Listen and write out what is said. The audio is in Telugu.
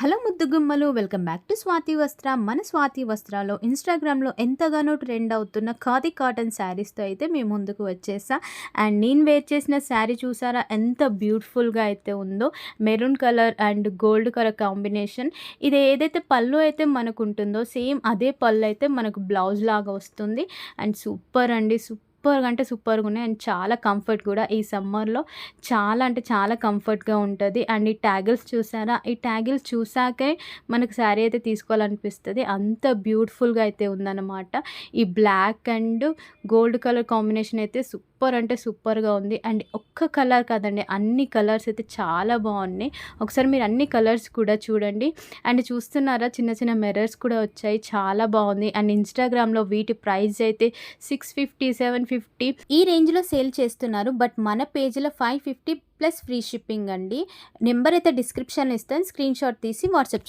హలో ముద్దుగుమ్మలు, welcome back to Swathi Vastra. మన స్వాతి వస్త్రాలో ఇన్స్టాగ్రామ్లో ఎంతగానో ట్రెండ్ అవుతున్న ఖాదీ కాటన్ శారీస్తో అయితే మేము ముందుకు వచ్చేసా. అండ్ నేను వేర్ చేసిన శారీ చూసారా ఎంత బ్యూటిఫుల్గా అయితే ఉందో. Maroon colour and gold colour combination. ఇది ఏదైతే పళ్ళు అయితే మనకు ఉంటుందో సేమ్ అదే పళ్ళు అయితే మనకు బ్లౌజ్ లాగా వస్తుంది. అండ్ సూపర్ అండి, సూపర్గా అంటే సూపర్గా ఉన్నాయి. అండ్ చాలా కంఫర్ట్ కూడా ఈ సమ్మర్లో చాలా అంటే చాలా కంఫర్ట్గా ఉంటుంది. అండ్ ఈ ట్యాగిల్స్ చూసారా, ఈ ట్యాగిల్స్ చూసాకే మనకు శారీ అయితే తీసుకోవాలనిపిస్తుంది, అంత బ్యూటిఫుల్గా అయితే ఉందన్నమాట. ఈ black and gold colour combination అయితే సూపర్ అంటే సూపర్గా ఉంది. అండ్ ఒక్క కలర్ కాదండి, అన్ని కలర్స్ అయితే చాలా బాగున్నాయి. ఒకసారి మీరు అన్ని కలర్స్ కూడా చూడండి. అండ్ చూస్తున్నారా, చిన్న చిన్న మిర్రర్స్ కూడా వచ్చాయి, చాలా బాగుంది. అండ్ ఇన్స్టాగ్రామ్లో వీటి ప్రైస్ అయితే 650, 750 ఈ రేంజ్లో సేల్ చేస్తున్నారు. బట్ మన పేజ్లో 550 ప్లస్ ఫ్రీ షిప్పింగ్ అండి. నెంబర్ అయితే డిస్క్రిప్షన్లో ఇస్తాను, స్క్రీన్ షాట్ తీసి వాట్సాప్ చేయండి.